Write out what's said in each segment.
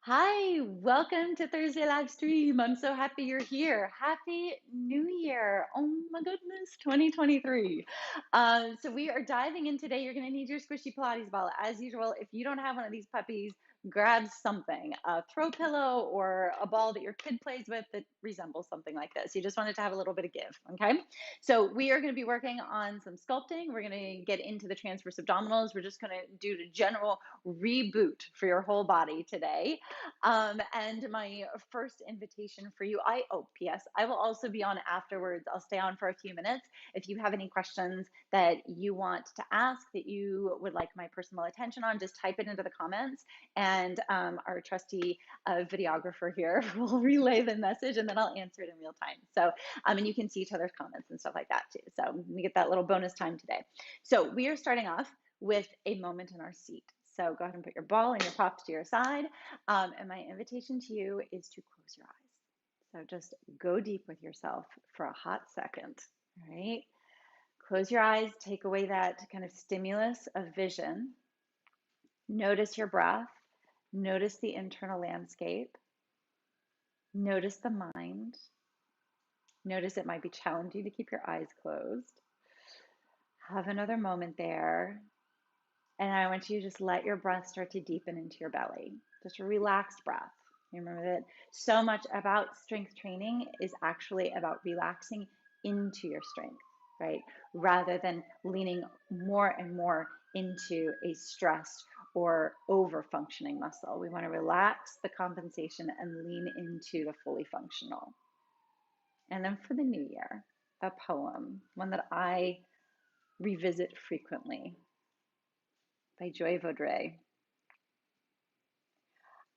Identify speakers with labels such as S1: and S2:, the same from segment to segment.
S1: Hi, welcome to Thursday live stream. I'm so happy you're here. Happy New Year. Oh my goodness, 2023. So we are diving in today. You're going to need your squishy Pilates ball. As usual, if you don't have one of these puppies, grab something, a throw pillow or a ball that your kid plays with that resembles something like this. You just want it to have a little bit of give, okay? So we are going to be working on some sculpting. We're going to get into the transverse abdominals. We're just going to do the general reboot for your whole body today. And my first invitation for you, P.S. I will also be on afterwards. I'll stay on for a few minutes. If you have any questions that you want to ask, that you would like my personal attention on, just type it into the comments, and our trusty videographer here will relay the message, and then I'll answer it in real time. So, and you can see each other's comments and stuff like that too. So we get that little bonus time today. So we are starting off with a moment in our seat. So go ahead and put your ball and your props to your side. And my invitation to you is to close your eyes. So just go deep with yourself for a hot second, all right? Close your eyes, take away that kind of stimulus of vision. Notice your breath. Notice the internal landscape. Notice the mind. Notice it might be challenging to keep your eyes closed. Have another moment there. And I want you to just let your breath start to deepen into your belly. Just a relaxed breath. Remember that so much about strength training is actually about relaxing into your strength, right? Rather than leaning more and more into a stressed or over functioning muscle. We want to relax the compensation and lean into the fully functional. And then for the new year, a poem, one that I revisit frequently, by Joy Vaudrey.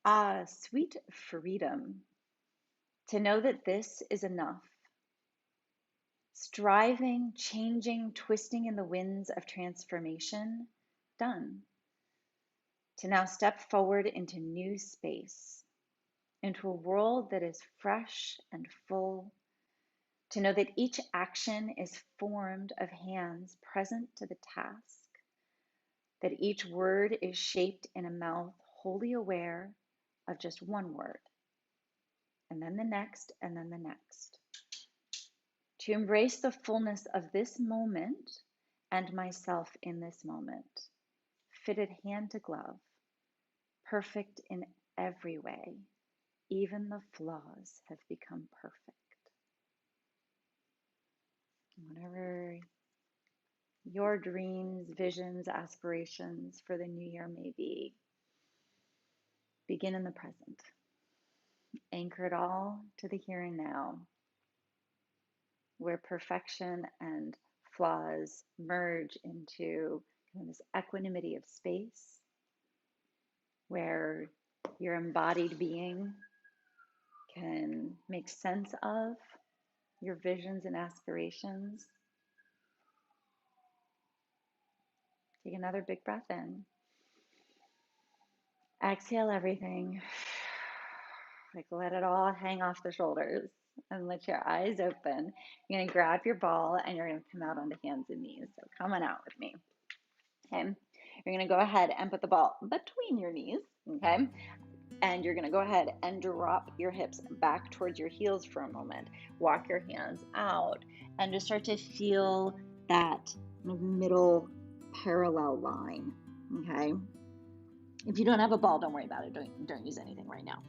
S1: Ah, sweet freedom, to know that this is enough. Striving, changing, twisting in the winds of transformation, done. To now step forward into new space, into a world that is fresh and full. To know that each action is formed of hands present to the task. That each word is shaped in a mouth wholly aware of just one word, and then the next, and then the next. To embrace the fullness of this moment and myself in this moment, fitted hand to glove, perfect in every way. Even the flaws have become perfect. Whatever your dreams, visions, aspirations for the new year may be, begin in the present. Anchor it all to the here and now, where perfection and flaws merge into kind of this equanimity of space, where your embodied being can make sense of your visions and aspirations. Take another big breath in. Exhale everything. Like let it all hang off the shoulders and let your eyes open. You're going to grab your ball and you're going to come out onto hands and knees. So come on out with me. Okay. You're going to go ahead and put the ball between your knees. Okay. And you're going to go ahead and drop your hips back towards your heels for a moment. Walk your hands out and just start to feel that middle parallel line. Okay. If you don't have a ball, don't worry about it. Don't use anything right now.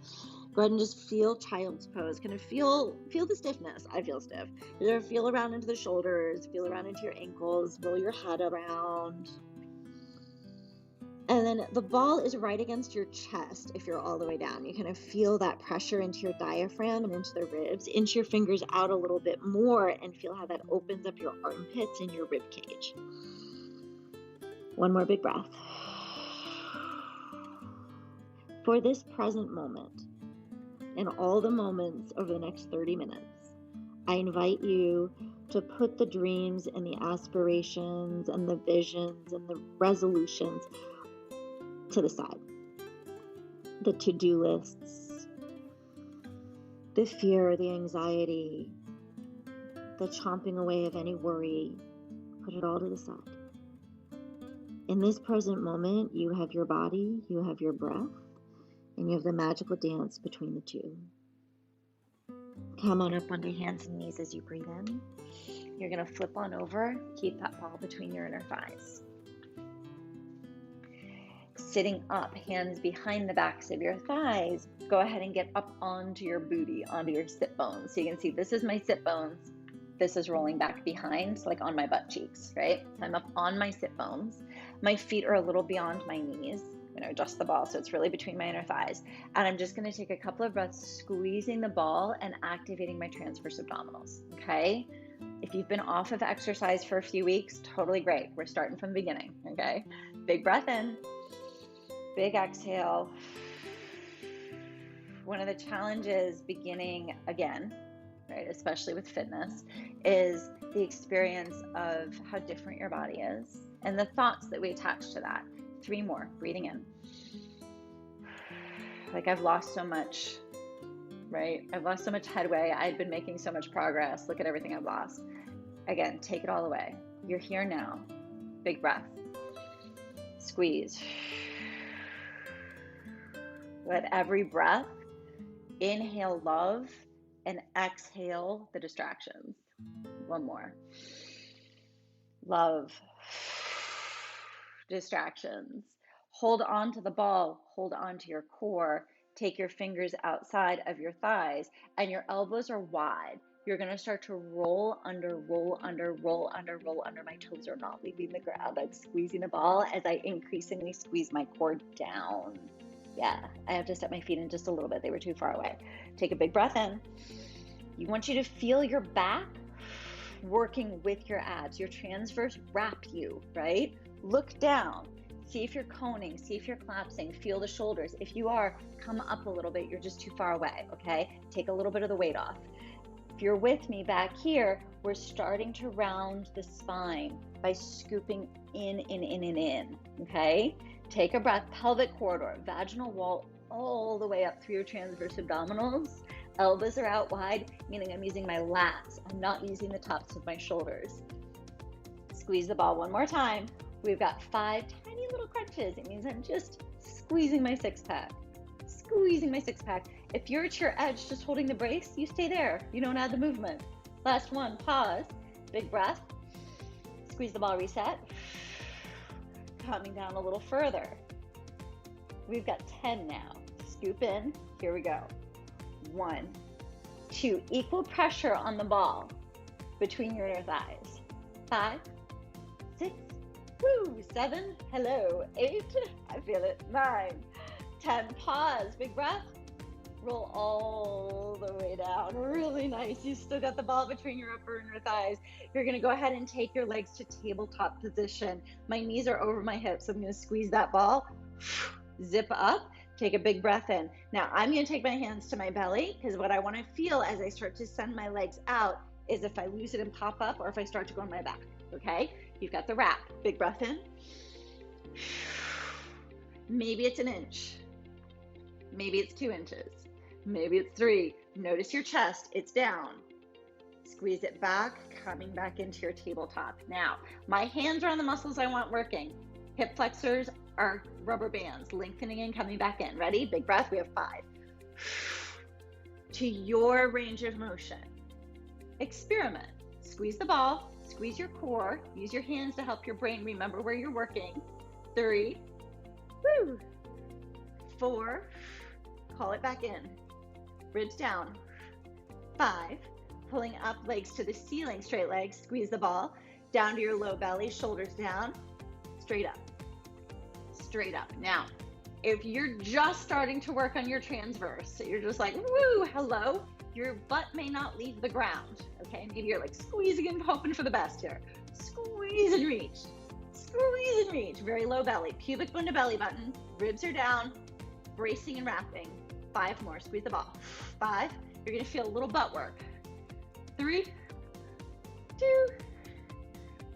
S1: Go ahead and just feel child's pose. Kind of feel the stiffness. I feel stiff. Feel around into the shoulders. Feel around into your ankles. Roll your head around. And then the ball is right against your chest if you're all the way down. You kind of feel that pressure into your diaphragm and into the ribs. Inch your fingers out a little bit more and feel how that opens up your armpits and your rib cage. One more big breath. For this present moment, and all the moments over the next 30 minutes, I invite you to put the dreams and the aspirations and the visions and the resolutions to the side. The to-do lists, the fear, the anxiety, the chomping away of any worry, put it all to the side. In this present moment, you have your body, you have your breath,
S2: And you have the magical dance between the two. Come on up onto hands and knees as you breathe in. You're going to flip on over, keep that ball between your inner thighs. Sitting up, hands behind the backs of your thighs, go ahead and get up onto your booty, onto your sit bones. So you can see this is my sit bones. This is rolling back behind, like on my butt cheeks, right? So I'm up on my sit bones. My feet are a little beyond my knees. I'm going to adjust the ball so it's really between my inner thighs. And I'm just going to take a couple of breaths, squeezing the ball and activating my transverse abdominals, okay? If you've been off of exercise for a few weeks, totally great. We're starting from the beginning, okay? Big breath in, big exhale. One of the challenges beginning again, right, especially with fitness, is the experience of how different your body is and the thoughts that we attach to that. 3 more, breathing in. Like I've lost so much, right? I've lost so much headway. I've been making so much progress. Look at everything I've lost. Again, take it all away. You're here now. Big breath. Squeeze. Let every breath inhale love and exhale the distractions. 1 more. Love. Distractions. Hold on to the ball. Hold on to your core. Take your fingers outside of your thighs and your elbows are wide. You're going to start to roll under, roll under, roll under, roll under. My toes are not leaving the ground. I'm squeezing the ball as I increasingly squeeze my core down. Yeah, I have to step my feet in just a little bit. They were too far away. Take a big breath in. You want you to feel your back working with your abs. Your transverse wrap you, right? Look down. See if you're coning. See if you're collapsing. Feel the shoulders. If you are, come up a little bit. You're just too far away, okay? Take a little bit of the weight off. If you're with me back here, we're starting to round the spine by scooping in, okay? Take a breath, pelvic corridor, vaginal wall all the way up through your transverse abdominals. Elbows are out wide, meaning I'm using my lats. I'm not using the tops of my shoulders. Squeeze the ball 1 more time. We've got 5 tiny little crunches. It means I'm just squeezing my 6-pack. Squeezing my 6-pack. If you're at your edge just holding the brace, you stay there. You don't add the movement. Last one, pause. Big breath. Squeeze the ball, reset. Coming down a little further. We've got 10 now. Scoop in. Here we go. 1, 2. Equal pressure on the ball between your inner thighs. 5, 6, woo, 7, hello, 8, I feel it, 9, 10, pause, big breath, roll all the way down, really nice. You still got the ball between your upper and your thighs. You're gonna go ahead and take your legs to tabletop position. My knees are over my hips, so I'm gonna squeeze that ball, zip up, take a big breath in. Now I'm gonna take my hands to my belly because what I wanna feel as I start to send my legs out is if I lose it and pop up or if I start to go on my back, okay? You've got the wrap. Big breath in. Maybe it's 1 inch. Maybe it's 2 inches. Maybe it's 3. Notice your chest. It's down. Squeeze it back, coming back into your tabletop. Now, my hands are on the muscles I want working. Hip flexors are rubber bands, lengthening and coming back in. Ready? Big breath. We have 5. To your range of motion. Experiment. Squeeze the ball. Squeeze your core. Use your hands to help your brain remember where you're working. 3, woo, 4, call it back in. Ribs down. 5, pulling up legs to the ceiling, straight legs. Squeeze the ball down to your low belly, shoulders down, straight up. Straight up. Now, if you're just starting to work on your transverse, so you're just like, woo, hello, your butt may not leave the ground, okay? Maybe you're like squeezing and hoping for the best here. Squeeze and reach. Squeeze and reach. Very low belly. Pubic bone to belly button. Ribs are down. Bracing and wrapping. 5 more. Squeeze the ball. 5. You're going to feel a little butt work. 3, 2,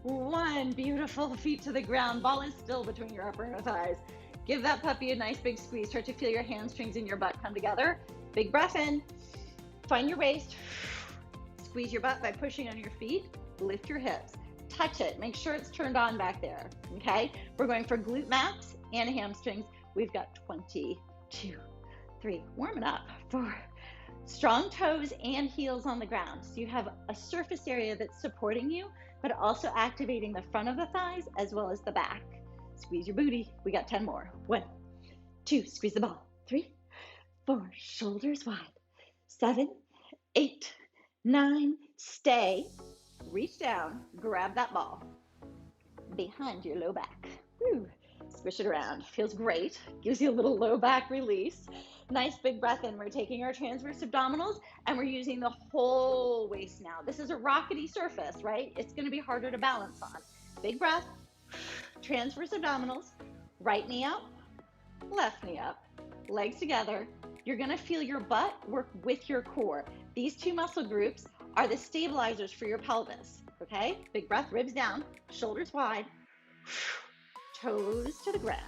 S2: 1. Beautiful. Feet to the ground. Ball is still between your upper and your thighs. Give that puppy a nice big squeeze. Start to feel your hamstrings and your butt come together. Big breath in. Find your waist. Squeeze your butt by pushing on your feet. Lift your hips. Touch it. Make sure it's turned on back there. Okay? We're going for glute max and hamstrings. We've got 22,
S1: 3. Warm it up. 4. Strong toes and heels on the ground. So you have a surface area that's supporting you, but also activating the front of the thighs as well as the back. Squeeze your booty. We got 10 more. 1, 2, squeeze the ball. 3, 4, shoulders wide. 7, 8, 9, stay. Reach down, grab that ball behind your low back. Woo. Squish it around. Feels great. Gives you a little low back release. Nice big breath in. We're taking our transverse abdominals and we're using the whole waist now. This is a rockety surface, right? It's going to be harder to balance on. Big breath. Transverse abdominals. Right knee up, left knee up, legs together. You're going to feel your butt work with your core. These two muscle groups are the stabilizers for your pelvis, okay? Big breath, ribs down, shoulders wide, toes to the ground.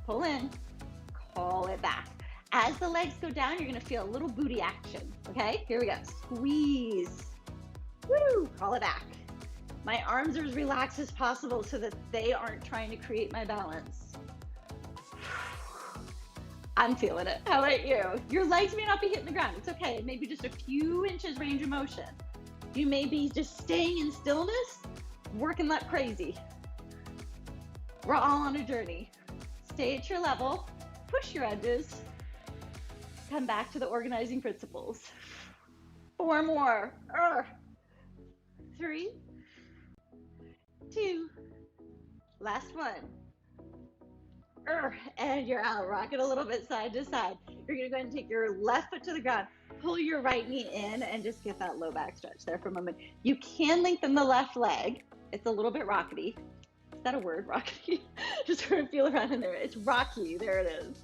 S1: Pull in, call it back. As the legs go down, you're going to feel a little booty action, okay? Here we go. Squeeze. Woo, call it back. My arms are as relaxed as possible so that they aren't trying to create my balance. I'm feeling it. How about you? Your legs may not be hitting the ground. It's okay. Maybe just a few inches range of motion. You may be just staying in stillness, working like crazy. We're all on a journey. Stay at your level, push your edges, come back to the organizing principles. 4 more. 3, 2, last one. And you're out. Rock it a little bit side to side. You're going to go ahead and take your left foot to the ground. Pull your right knee in and just get that low back stretch there for a moment. You can lengthen the left leg. It's a little bit rockety. Is that a word, rockety? Just sort of feel around in there. It's rocky. There it is.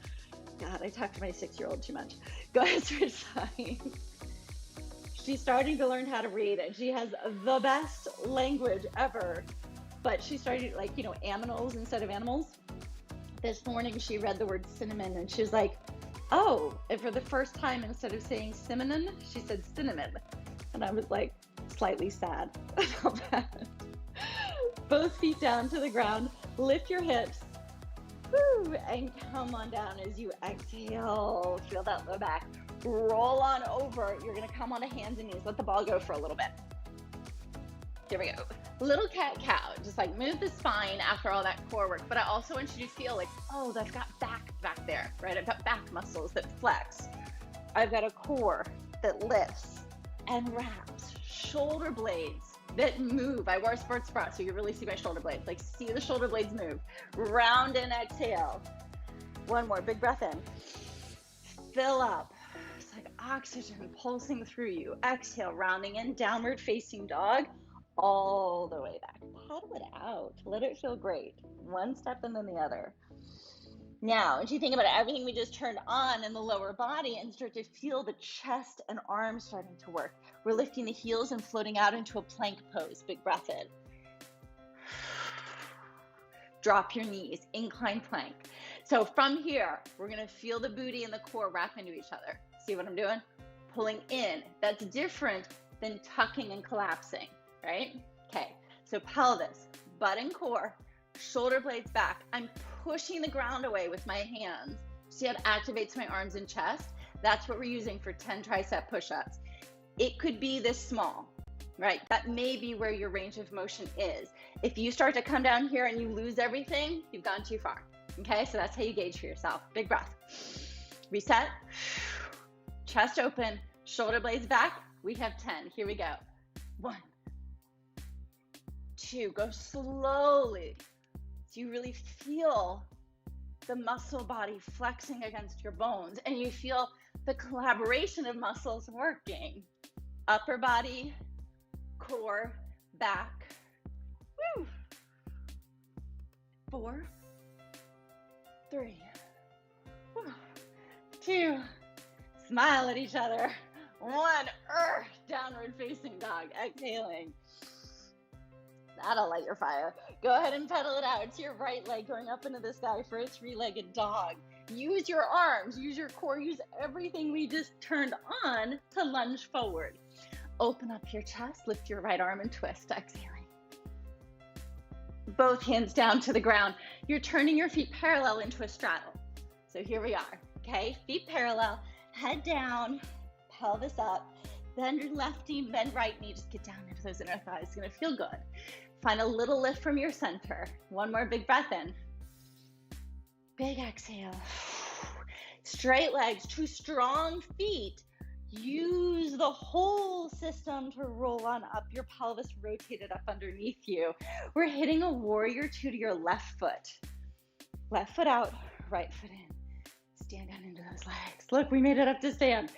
S1: God, I talk to my 6-year-old too much. Go ahead, switch sides. She's starting to learn how to read, and she has the best language ever. But she started, like, aminals instead of animals. This morning she read the word cinnamon and she was like, oh, and for the first time, instead of saying cinnamon, she said cinnamon. And I was like slightly sad about that. Both feet down to the ground, lift your hips, woo, and come on down as you exhale. Feel that low back. Roll on over. You're gonna come onto hands and knees. Let the ball go for a little bit. Here we go. Little cat-cow, just like move the spine after all that core work, but I also want you to feel like, oh, I've got back there, right? I've got back muscles that flex. I've got a core that lifts and wraps, shoulder blades that move. I wore a sports bra, so you really see my shoulder blades. Like, see the shoulder blades move. Round and exhale. One more, big breath in. Fill up. It's like oxygen pulsing through you. Exhale, rounding in, downward facing dog. All the way back. Paddle it out. Let it feel great. One step and then the other. Now, as you think about it, everything we just turned on in the lower body and start to feel the chest and arms starting to work. We're lifting the heels and floating out into a plank pose. Big breath in. Drop your knees. Incline plank. So from here, we're going to feel the booty and the core wrap into each other. See what I'm doing? Pulling in. That's different than tucking and collapsing. Right? Okay, so pelvis, butt and core, shoulder blades back. I'm pushing the ground away with my hands. See how it activates my arms and chest? That's what we're using for 10 tricep push-ups. It could be this small, right? That may be where your range of motion is. If you start to come down here and you lose everything, you've gone too far. Okay, so that's how you gauge for yourself. Big breath. Reset. Chest open, shoulder blades back. We have 10. Here we go. 1, 2, go slowly so you really feel the muscle body flexing against your bones and you feel the collaboration of muscles working. Upper body, core, back. Woo. 4, 3, 2, smile at each other. 1, downward facing dog, exhaling. That'll light your fire. Go ahead and pedal it out. It's your right leg going up into the sky for a 3-legged dog. Use your arms, use your core, use everything we just turned on to lunge forward. Open up your chest, lift your right arm and twist, exhaling. Both hands down to the ground. You're turning your feet parallel into a straddle. So here we are.
S2: okay? Feet parallel, head down, pelvis up, bend your left knee, bend right knee, just get down into those inner thighs. It's gonna feel good. Find a little lift from your center. One more big breath in. Big exhale. Straight legs, two strong feet. Use the whole system to roll on up, your pelvis rotated up underneath you. We're hitting a warrior two to your left foot. Left foot out, right foot in. Stand down into those legs. Look, we made it up to stand.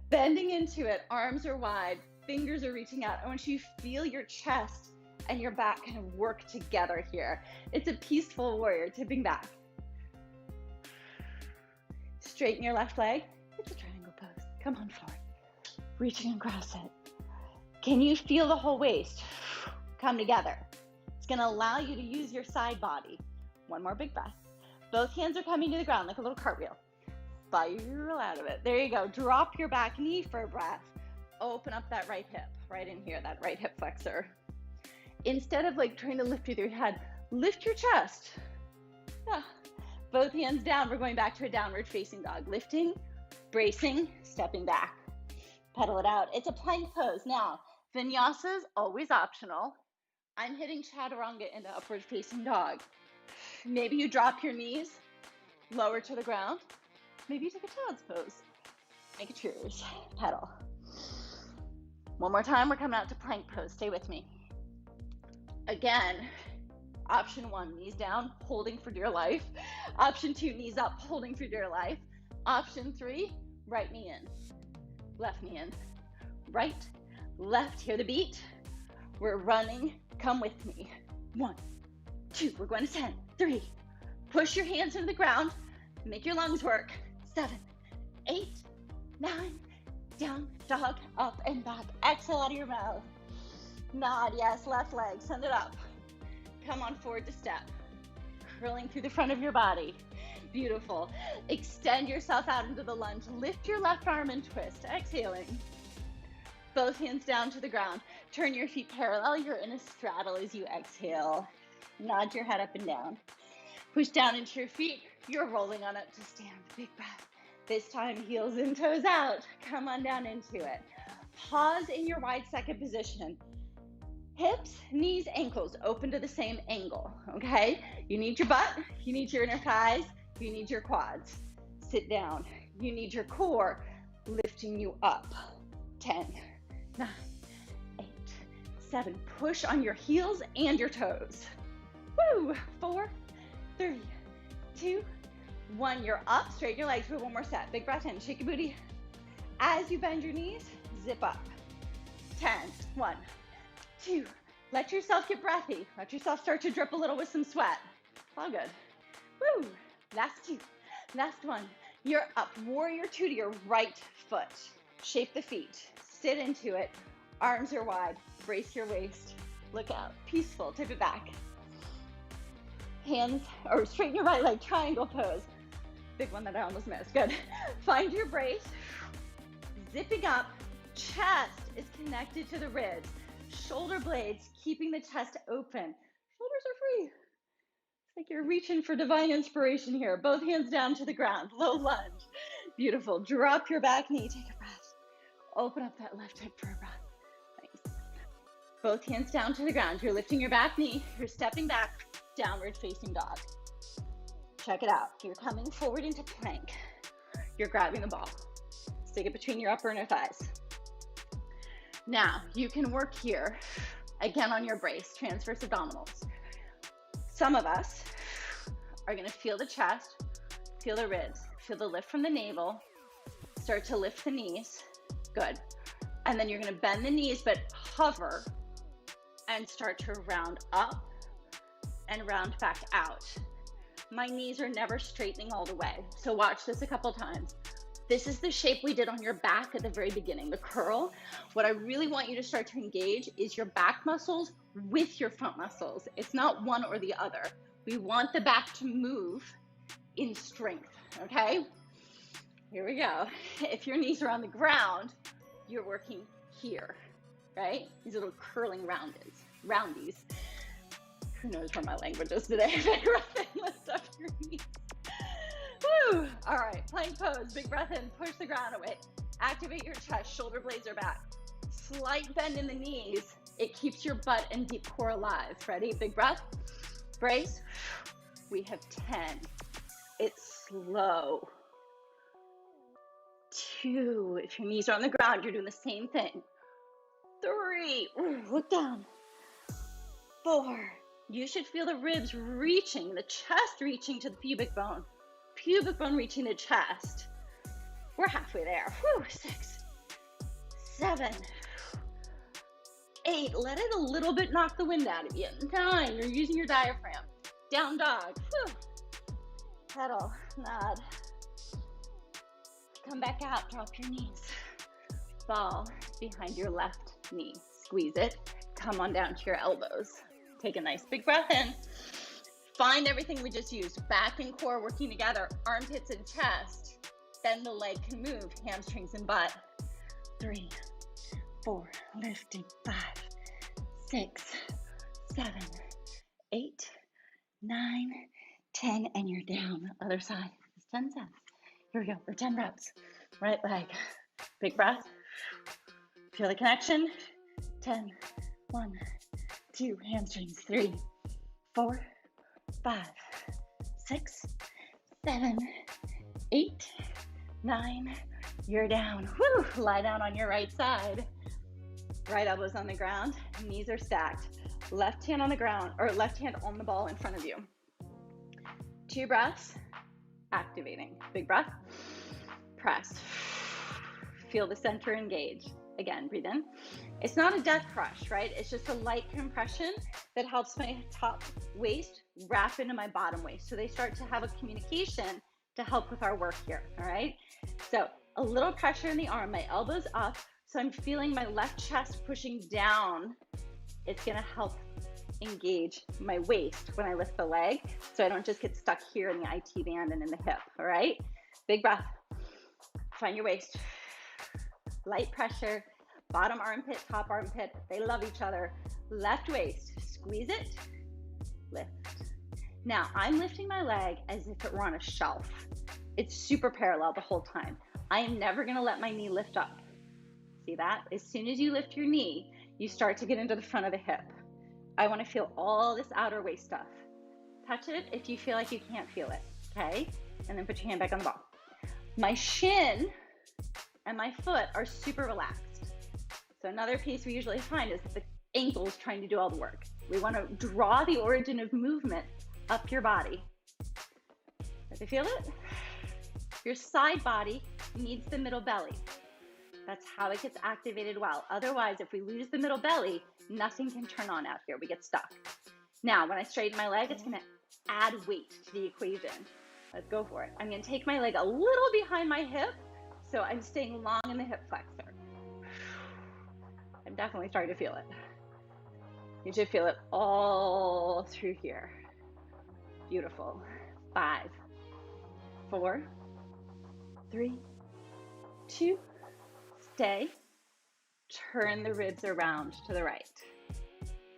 S2: Bending into it, arms are wide, fingers are reaching out. I want you to feel your chest and your back kind of work together here. It's a peaceful warrior, tipping back. Straighten your left leg. It's a triangle pose. Come on forward. Reaching across it. Can you feel the whole waist come together? It's going to allow you to use your side body. One more big breath. Both hands are coming to the ground like a little cartwheel. Spiral out of it. There you go. Drop your back knee for a breath. Open up that right hip, right in here, that right hip flexor. Instead of like trying to lift with your head, lift your chest. Yeah. Both hands down. We're going back to a downward facing dog. Lifting, bracing, stepping back. Pedal it out. It's a plank pose. Now, vinyasa is always optional. I'm hitting chaturanga into upward facing dog. Maybe you drop your knees lower to the ground. Maybe you take a child's pose. Make it yours. Pedal. One more time. We're coming out to plank pose. Stay with me. Again, option one, knees down, holding for dear life. Option two, knees up, holding for dear life. Option three, right knee in. Left knee in, right, left, hear the beat. We're running, come with me. 1, 2, we're going to 10, 3. Push your hands into the ground, make your lungs work. 7, 8, 9, down, dog, up and back. Exhale out of your mouth. Nod, yes, left leg, send it up. Come on forward to step. Curling through the front of your body. Beautiful. Extend yourself out into the lunge. Lift your left arm and twist. Exhaling. Both hands down to the ground. Turn your feet parallel. You're in a straddle as you exhale. Nod your head up and down. Push down into your feet. You're rolling on up to stand. Big breath. This time, heels and toes out. Come on down into it. Pause in your wide second position. Hips, knees, ankles open to the same angle, okay? You need your butt, you need your inner thighs, you need your quads. Sit down. You need your core lifting you up. 10, 9, 8, 7. Push on your heels and your toes. Woo! 4, 3, 2, 1. You're up. Straighten your legs for one more set. Big breath in. Shake your booty. As you bend your knees, zip up. 10, 1, 2. Let yourself get breathy. Let yourself start to drip a little with some sweat. All good. Woo! Last 2. Last 1. You're up. Warrior 2 to your right foot. Shape the feet. Sit into it. Arms are wide. Brace your waist. Look out. Peaceful. Tip it back. Hands, or straighten your right leg. Triangle pose. Big one that I almost missed. Good. Find your brace. Zipping up. Chest is connected to the ribs. Shoulder blades keeping the chest open. Shoulders are free. It's like you're reaching for divine inspiration here. Both hands down to the ground. Low lunge. Beautiful. Drop your back knee. Take a breath. Open up that left hip for a breath. Nice. Both hands down to the ground. You're lifting your back knee. You're stepping back. Downward facing dog. Check it out. You're coming forward into plank. You're grabbing the ball. Stick it between your upper inner thighs. Now, you can work here, again on your brace, transverse abdominals. Some of us are gonna feel the chest, feel the ribs, feel the lift from the navel, start to lift the knees, good. And then you're gonna bend the knees, but hover and start to round up and round back out. My knees are never straightening all the way, so watch this a couple times. This is the shape we did on your back at the very beginning, the curl. What I really want you to start to engage is your back muscles with your front muscles. It's not one or the other. We want the back to move in strength, okay? Here we go. If your knees are on the ground, you're working here, right? These little curling roundies. Who knows where my language is today? Lift up your knees.
S1: Woo! All right, plank pose, big breath in, push the ground away. Activate your chest, shoulder blades are back. Slight bend in the knees. It keeps your butt and deep core alive. Ready? Big breath, brace. We have 10. It's slow. 2, if your knees are on the ground, you're doing the same thing. 3, look down. 4, you should feel the ribs reaching, the chest reaching to the pubic bone reaching the chest. We're halfway there. 6, 7, 8, let it a little bit knock the wind out of you. 9, you're using your diaphragm. Down dog. Pedal, nod. Come back out, drop your knees. Ball behind your left knee. Squeeze it. Come on down to your elbows. Take a nice big breath in. Find everything we just used. Back and core working together. Armpits and chest. Then the leg can move. Hamstrings and butt. 3, 4, lifting. 5, 6, 7, 8, 9, 10, and you're down. Other side. It's 10 seconds. Here we go. For 10 reps. Right leg. Big breath. Feel the connection. 10, 1, 2, hamstrings. 3, 4, 5, 6, 7, 8, 9. You're down. Woo! Lie down on your right side. Right elbows on the ground. Knees are stacked. Left hand on the ground, or left hand on the ball in front of you. 2 breaths. Activating. Big breath. Press. Feel the center engage. Again, breathe in. It's not a death crush, right? It's just a light compression that helps my top waist wrap into my bottom waist. So they start to have a communication to help with our work here, all right? So a little pressure in the arm, my elbows up. So I'm feeling my left chest pushing down. It's gonna help engage my waist when I lift the leg, so I don't just get stuck here in the IT band and in the hip, all right? Big breath. Find your waist. Light pressure, bottom armpit, top armpit, they love each other. Left waist, squeeze it, lift. Now, I'm lifting my leg as if it were on a shelf. It's super parallel the whole time. I am never gonna let my knee lift up. See that? As soon as you lift your knee, you start to get into the front of the hip. I wanna feel all this outer waist stuff. Touch it if you feel like you can't feel it, okay? And then put your hand back on the ball. My shin and my foot are super relaxed. So another piece we usually find is the ankle's trying to do all the work. We wanna draw the origin of movement up your body. Does it feel it? Your side body needs the middle belly. That's how it gets activated well. Otherwise, if we lose the middle belly, nothing can turn on out here. We get stuck. Now, when I straighten my leg, it's gonna add weight to the equation. Let's go for it. I'm gonna take my leg a little behind my hip, so I'm staying long in the hip flexor. I'm definitely starting to feel it. You should feel it all through here. Beautiful. 5, 4, 3, 2, stay. Turn the ribs around to the right.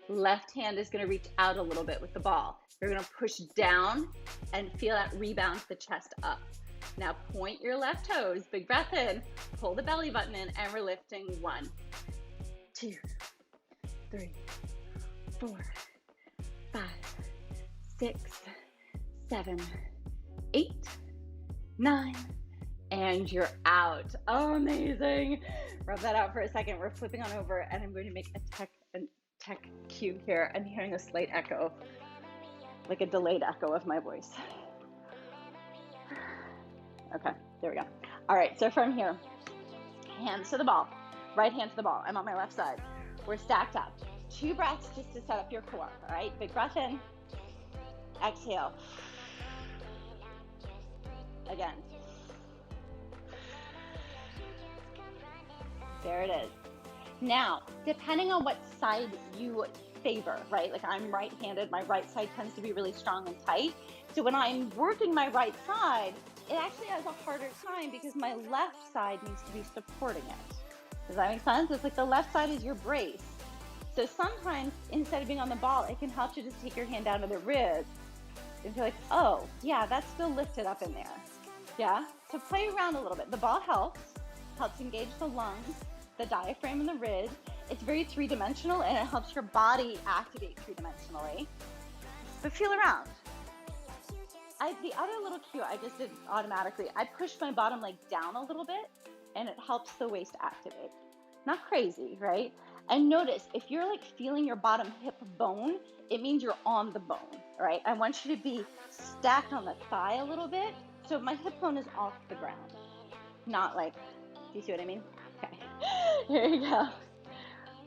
S1: Left hand is going to reach out a little bit with the ball. You're going to push down and feel that rebound the chest up. Now point your left toes, big breath in, pull the belly button in, and we're lifting 1, 2, 3, 4, 5, 6, 7, 8, 9, and you're out. Oh, amazing. Rub that out for a second. We're flipping on over, and I'm going to make a tech cue here. I'm hearing a slight echo, like a delayed echo of my voice. Okay, there we go. All right, so from here, hands to the ball, right hand to the ball. I'm on my left side. We're stacked up. 2 breaths just to set up your core, all right? Big breath in, exhale. Again. There it is. Now, depending on what side you favor, right? Like I'm right-handed, my right side tends to be really strong and tight. So when I'm working my right side, it actually has a harder time because my left side needs to be supporting it. Does that make sense? It's like the left side is your brace. So sometimes instead of being on the ball, it can help you just take your hand down to the ribs and feel like, oh, yeah, that's still lifted up in there. Yeah, so play around a little bit. The ball helps engage the lungs, the diaphragm, and the ribs. It's very three-dimensional, and it helps your body activate three-dimensionally. But feel around. The other little cue I just did automatically, I pushed my bottom leg down a little bit, and it helps the waist activate. Not crazy, right? And notice, if you're like feeling your bottom hip bone, it means you're on the bone, right? I want you to be stacked on the thigh a little bit, so my hip bone is off the ground. Not like, do you see what I mean? Okay, here you go.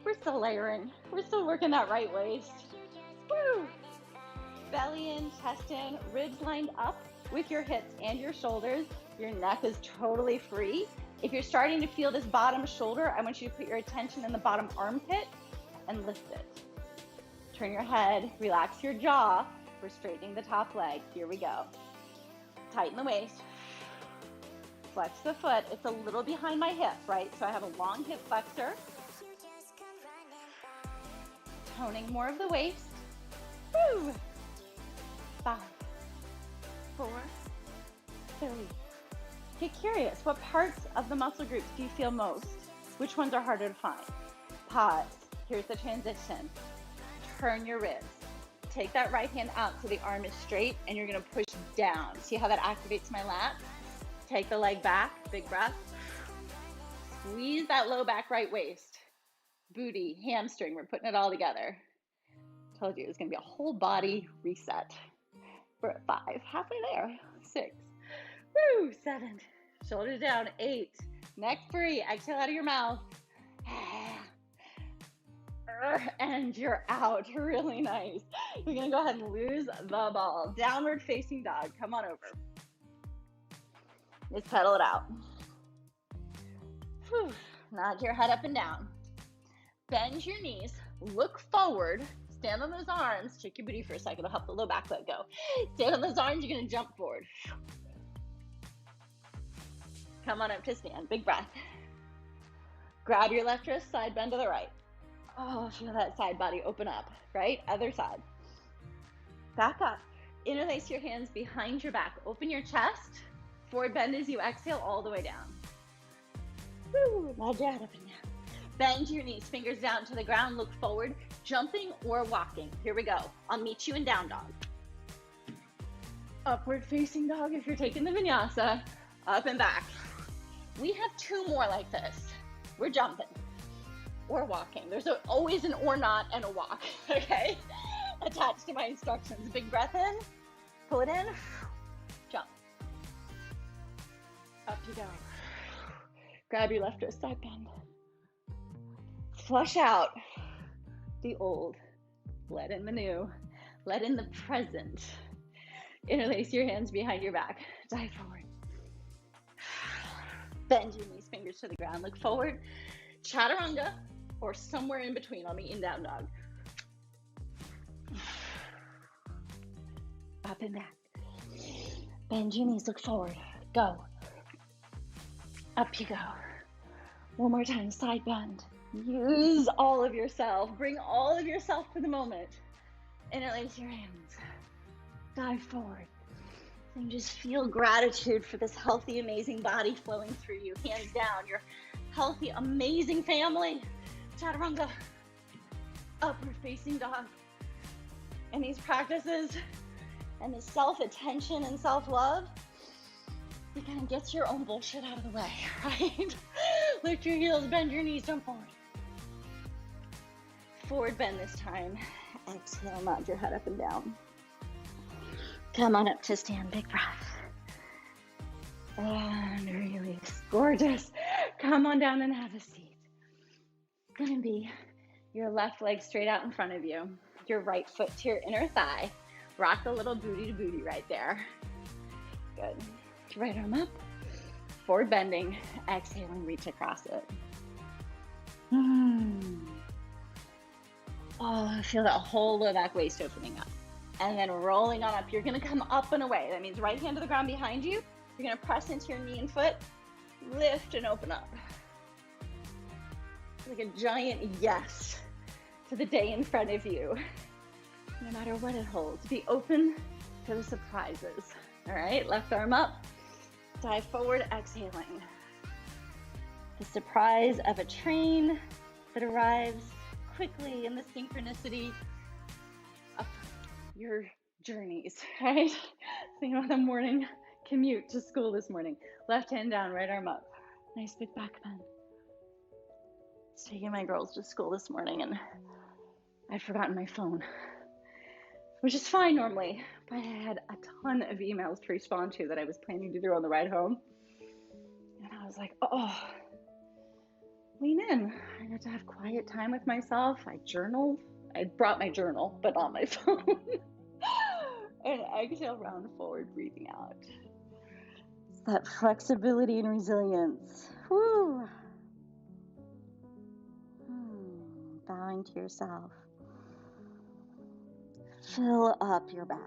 S1: We're still layering. We're still working that right waist. Woo! Belly in, chest in, ribs lined up with your hips and your shoulders. Your neck is totally free. If you're starting to feel this bottom shoulder, I want you to put your attention in the bottom armpit and lift it. Turn your head, relax your jaw. We're straightening the top leg. Here we go. Tighten the waist. Flex the foot. It's a little behind my hip, right? So I have a long hip flexor. Toning more of the waist. Woo! 5, 4, 3. Get curious. What parts of the muscle groups do you feel most? Which ones are harder to find? Pause. Here's the transition. Turn your ribs. Take that right hand out so the arm is straight, and you're going to push down. See how that activates my lat? Take the leg back. Big breath. Squeeze that low back right waist. Booty, hamstring. We're putting it all together. Told you it was going to be a whole body reset. We're at 5, halfway there. 6, woo, 7, shoulders down. 8, neck free. Exhale out of your mouth. And you're out. Really nice. You're going to go ahead and lose the ball. Downward facing dog. Come on over. Just pedal it out. Whew. Nod your head up and down. Bend your knees. Look forward. Stand on those arms. Shake your booty for a second. It'll help the low back leg go. Stand on those arms. You're going to jump forward. Come on up to stand. Big breath. Grab your left wrist. Side bend to the right. Oh, feel that side body open up. Right? Other side. Back up. Interlace your hands behind your back. Open your chest. Forward bend as you exhale all the way down. Woo. Nod your head up and down. Bend your knees, fingers down to the ground, look forward, jumping or walking. Here we go. I'll meet you in down dog. Upward facing dog if you're taking the vinyasa, up and back. We have 2 more like this. We're jumping or walking. There's always an or not and a walk, okay? Attached to my instructions. Big breath in, pull it in, jump. Up you go. Grab your left wrist, side bend. Flush out the old, let in the new, let in the present. Interlace your hands behind your back, dive forward. Bend your knees, fingers to the ground, look forward. Chaturanga or somewhere in between. I'll meet in down dog. Up and back. Bend your knees, look forward. Go. Up you go. One more time, side bend. Use all of yourself. Bring all of yourself to the moment. Interlace your hands. Dive forward. And just feel gratitude for this healthy, amazing body flowing through you. Hands down. Your healthy, amazing family. Chaturanga. Upward facing dog. And these practices and this self-attention and self-love, you kind of get your own bullshit out of the way, right? Lift your heels, bend your knees, jump forward. Forward bend this time. Exhale, nod your head up and down. Come on up to stand, big breath. And release, gorgeous. Come on down and have a seat. It's gonna be your left leg straight out in front of you. Your right foot to your inner thigh. Rock the little booty to booty right there. Good. Right arm up. Forward bending. Exhaling, reach across it. Oh, feel that whole low back waist opening up. And then rolling on up. You're going to come up and away. That means right hand to the ground behind you. You're going to press into your knee and foot. Lift and open up. Like a giant yes to the day in front of you. No matter what it holds. Be open to the surprises. All right, left arm up. Dive forward, exhaling. The surprise of a train that arrives quickly in the synchronicity of your journeys, right? Think about the morning commute to school this morning. Left hand down, right arm up. Nice big back bend. It's taking my girls to school this morning and I'd forgotten my phone, which is fine normally, but I had a ton of emails to respond to that I was planning to do on the ride home. And I was like, oh, lean in. I got to have quiet time with myself. I journaled. I brought my journal, but not my phone. And exhale, round forward, breathing out. It's that flexibility and resilience. Woo. Bowing to yourself. Fill up your back.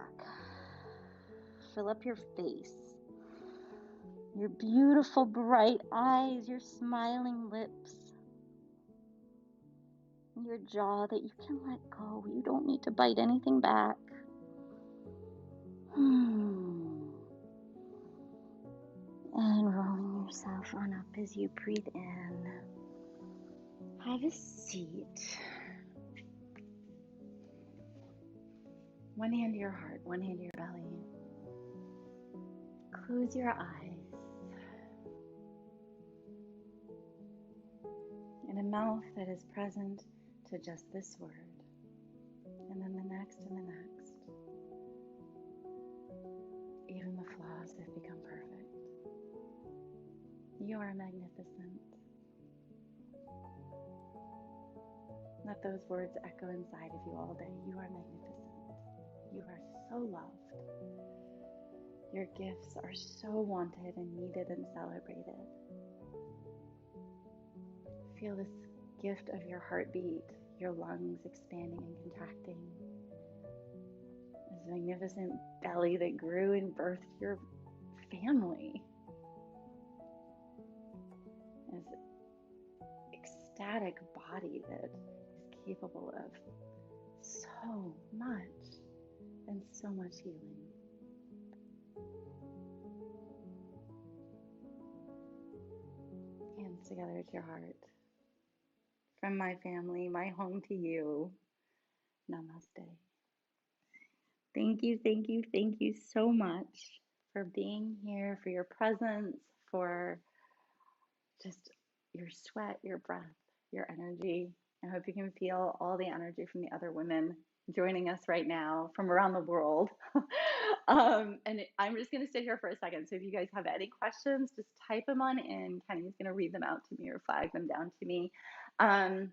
S1: Fill up your face. Your beautiful bright eyes, your smiling lips. Your jaw that you can let go. You don't need to bite anything back. And rolling yourself on up as you breathe in. Have a seat. One hand to your heart, one hand to your belly. Close your eyes. And a mouth that is present to just this word. And then the next and the next. Even the flaws have become perfect. You are magnificent. Let those words echo inside of you all day. You are magnificent. You are so loved. Your gifts are so wanted and needed and celebrated. Feel this gift of your heartbeat, your lungs expanding and contracting. This magnificent belly that grew and birthed your family. This ecstatic body that is capable of so much and so much healing. Hands together to your heart. From my family, my home to you. Namaste. Thank you, thank you, thank you so much for being here, for your presence, for just your sweat, your breath, your energy. I hope you can feel all the energy from the other women joining us right now from around the world. And I'm just going to sit here for a second. So if you guys have any questions, just type them on in. Kenny's going to read them out to me or flag them down to me. And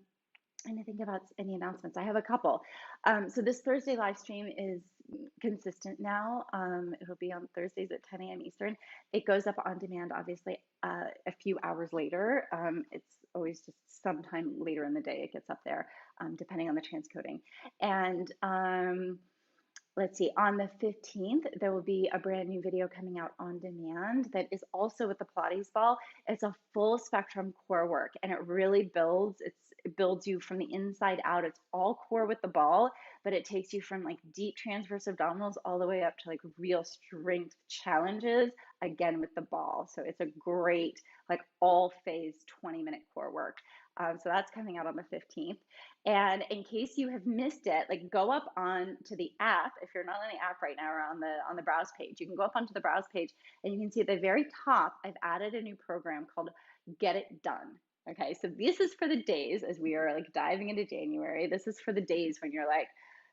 S1: I think about any announcements. I have a couple. So this Thursday live stream is consistent now. It'll be on Thursdays at 10 a.m. Eastern. It goes up on demand, obviously, a few hours later. It's always just sometime later in the day it gets up there, depending on the transcoding. And let's see, on the 15th, there will be a brand new video coming out on demand that is also with the Pilates ball. It's a full spectrum core work and it really builds, it builds you from the inside out. It's all core with the ball, but it takes you from like deep transverse abdominals all the way up to like real strength challenges, again with the ball. So it's a great, like all phase 20-minute core work. So that's coming out on the 15th. And in case you have missed it, like go up on to the app. If you're not on the app right now or on the browse page, you can go up onto the browse page and you can see at the very top, I've added a new program called Get It Done. Okay, so this is for the days as we are like diving into January. This is for the days when you're like,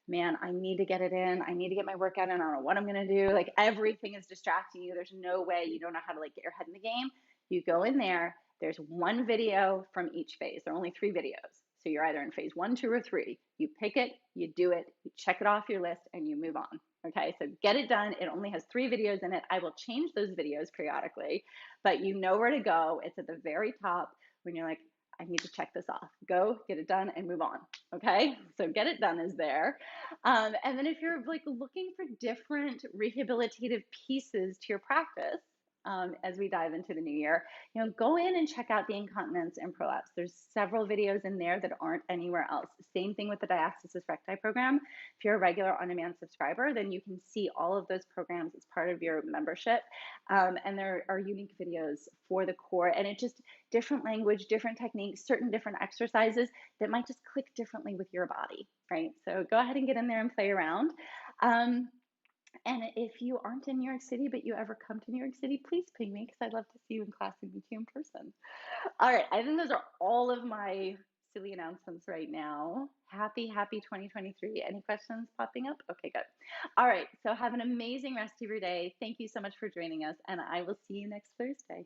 S1: man, I need to get it in. I need to get my workout in. I don't know what I'm going to do. Like everything is distracting you. There's no way you don't know how to like get your head in the game. You go in there. There's one video from each phase. There are only 3 videos. So you're either in phase 1, 2, or 3. You pick it, you do it, you check it off your list, and you move on. Okay, so Get It Done. It only has 3 videos in it. I will change those videos periodically, but you know where to go. It's at the very top when you're like, I need to check this off. Go, get it done, and move on. Okay, so Get It Done is there. And then if you're like looking for different rehabilitative pieces to your practice, as we dive into the new year. Go in and check out the incontinence and prolapse. There's several videos in there that aren't anywhere else. Same thing with the diastasis recti program. If you're a regular on-demand subscriber, then you can see all of those programs as part of your membership. And there are unique videos for the core, and it just different language, different techniques, certain different exercises that might just click differently with your body, right? So go ahead and get in there and play around. And if you aren't in New York City, but you ever come to New York City, please ping me because I'd love to see you in class and meet you in person. All right, I think those are all of my silly announcements right now. Happy 2023. Any questions popping up? Okay, good. All right, so have an amazing rest of your day. Thank you so much for joining us, and I will see you next Thursday.